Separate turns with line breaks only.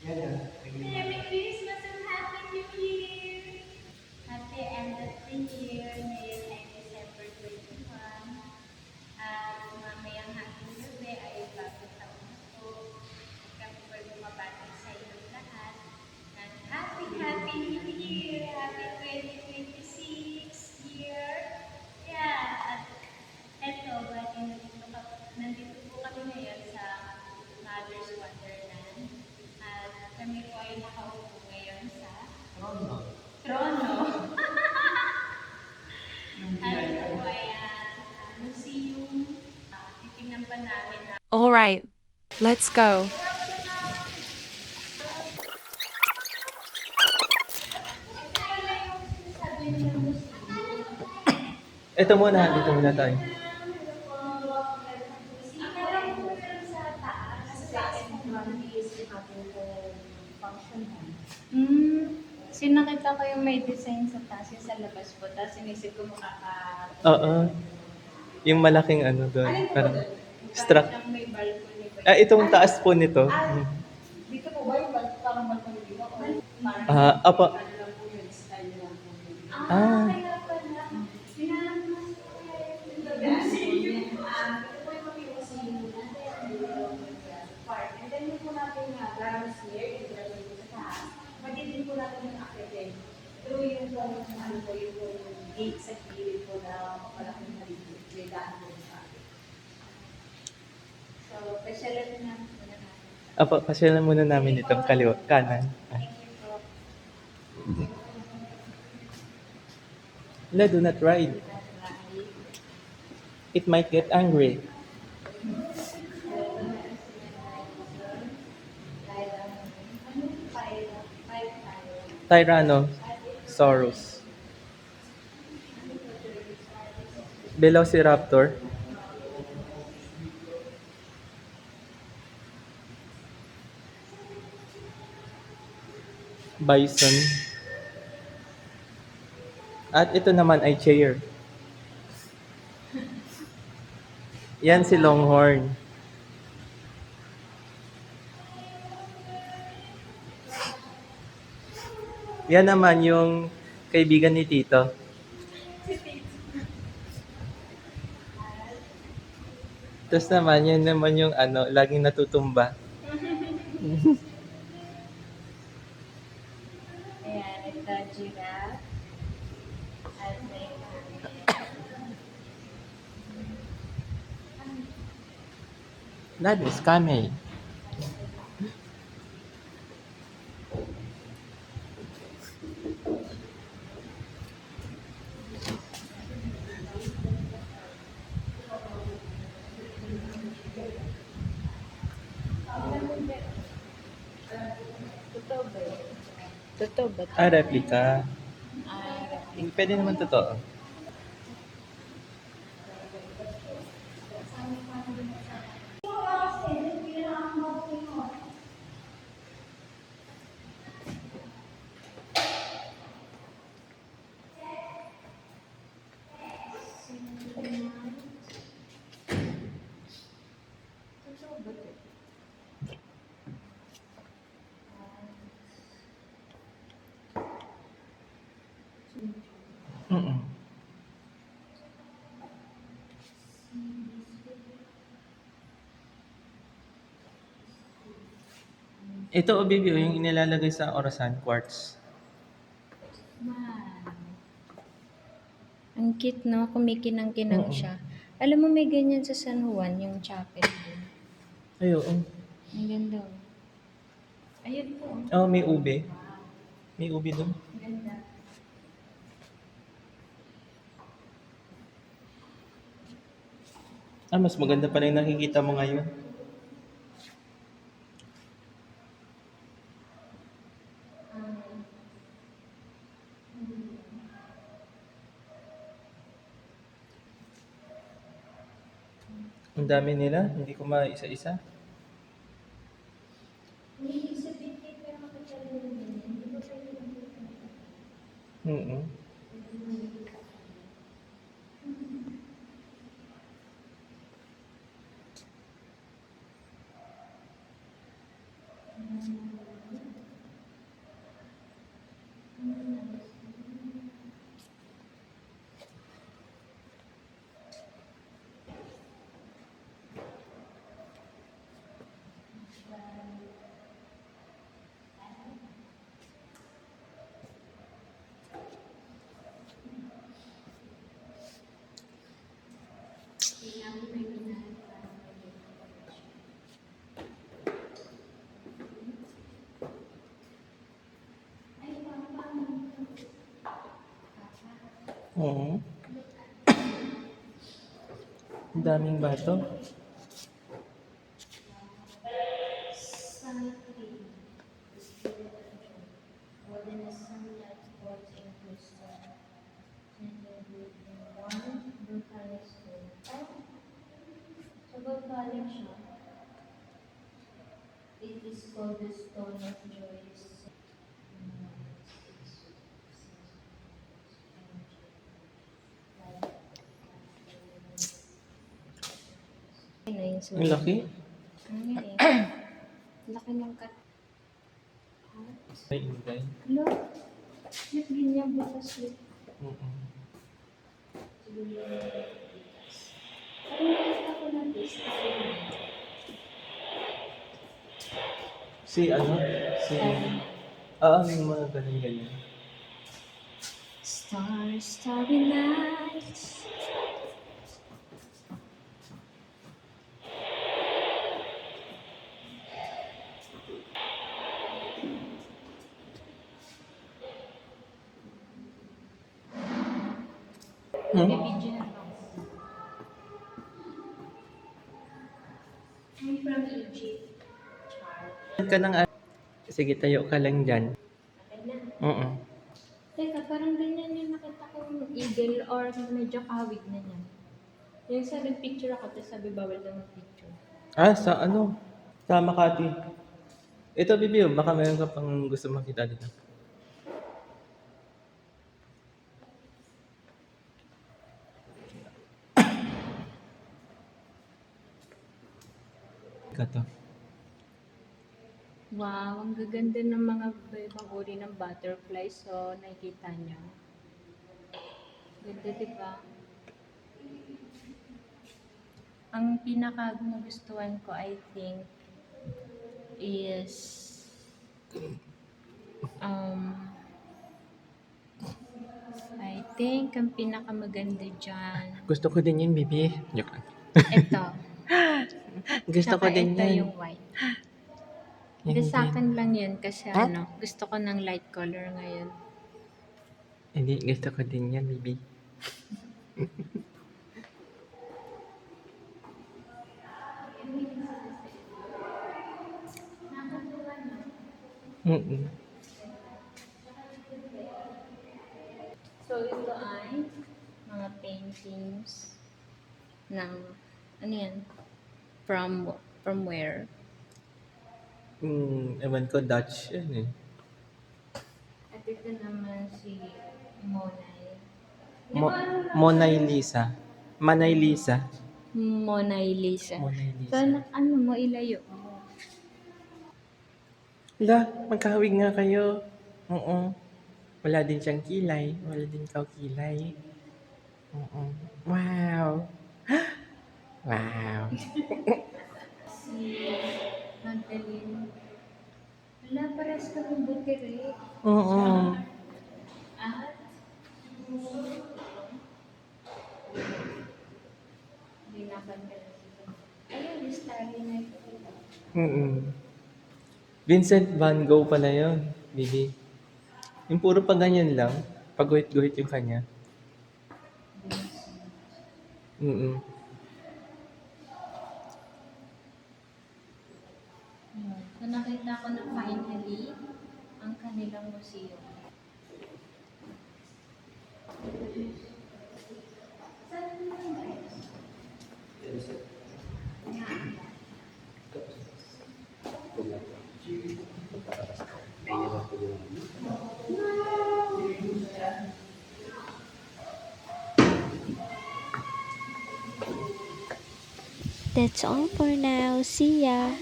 Merry Christmas and Happy New Year! Happy end of the year, ngayon ay December 21. At mamayang hapong gabi ay bagong taon na po. At kami po'y bumabati sa inyong lahat ng Happy New Year! Happy 2026 year! Yeah! At eto, bali nandito po kami ngayon sa Mother's Wonderland. At kami po ay nakaupo ngayon sa trono. At ito po ay museum. Titingnan pa namin na
All right, let's go.
Ito muna, dito muna tayo.
Sinakita ko yung may design sa taas, yung sa labas po. Tapos inisip ko
Oo. Yung malaking ano doon. Parang
siyang may balcony ba?
itong taas po nito.
Dito po ba yung parang balcony dito?
Apa.
Kaya pala. Hinahanap mo ito po yung museum park. And then yung po natin grounds here, yung dragon po sa taas. Pwede din po natin yung akyatin. Through yung gate sa gilid po na malaking maliit. May daan po sa akin. So, pasyalan na natin muna natin.
Apa, pasyalan muna namin itong kaliwa, kanan.
Thank you po.
No, do not ride. It might get angry. Tyrannosaurus. Velociraptor. Bison. At ito naman ay chair. Yan si Longhorn. Yan naman yung kaibigan ni Tito. Tapos naman, yan naman yung laging natutumba.
Ayan, ito giraffe. At may
That is camel.
Totoo ba yun? Totoo ba?
Replica. Pwede naman totoo. Mm-mm. Ito, baby, yung inilalagay sa orasan, quartz.
Man. Ang cute, no? Kumikinang-kinang
Oo.
siya. Alam mo, may ganyan sa San Juan, yung chapel.
Ay, oo.
Ang ganda. Ayun po.
Oh, may ube. May ube doon.
Ang ganda.
Mas maganda pala yung nakikita mo ngayon. Ang dami nila, hindi ko maisa-isa.
Hindi sa bitbit pero makatala yung ganyan. Hindi ba pwede yung
Mm. Oo. Ang daming bato.
Cycling. More than a sunlight sports in crystal. Center building one, volcanic stone. So volcanic siya. It is called the Stone of Joys. Na yung
Ang laki.
Ano nga eh? Laki ng kat.
Ay, ingay.
Hello? Ba't ganyan butas yun?
Oo.
Siguro yung butas. Parang nakita ko na this.
Si ano? Si... Ah, may mga ganyan.
Stars, starry nights.
Hmm?
Video na to. I'm from Egypt. Char.
Ka ng... Sige, tayo ka lang dyan.
Okay na.
Oo.
Teka, parang ganyan yung nakita kong eagle or medyo kawig na niya. Yung sa nag-picture ako, tapos sabi bawal daw mag-picture.
Ah, sa ano? Sa Makati. Ito, Bibi, baka meron ka pang gusto makita dito. Ito.
Wow, ang gaganda ng mga ibang uri ng butterfly. So, nakikita niyo. Ganda, di ba? Ang pinaka nagustuhan ko, I think, is I think ang pinakamaganda dyan,
Gusto ko din yun, Bibi. Joke lang.
ito.
Gusto ko
Tsaka
din
ito
yan.
yung white.
Yan
Hindi sa
din.
akin lang yun kasi gusto ko ng light color ngayon.
Hindi, gusto ko din yan, Bibi. Mm-mm.
So, ito ay mga paintings ng, ano yan? From where?
Ewan ko, Dutch yan eh.
At ito naman si Monay.
Monay Lisa. Manay Lisa.
Monay Lisa.
Monay
So,
Lisa.
ano mo, ilayo mo.
Hala, magkahawig nga kayo. Oo. Wala din siyang kilay. Wala din ikaw kilay. Oo. Wow. Wow.
Si Magdalene. Wala, pares ka ng butire.
Oo.
At binakan ka na sila. Ayun, yung Starry Night.
Vincent Van Gogh pala yun, Bibi. Yung puro pa ganyan lang. Pag-guhit-guhit yung kanya. Mm.
So, nakita ko na finally ang kanilang museum.
That's all for now. See ya.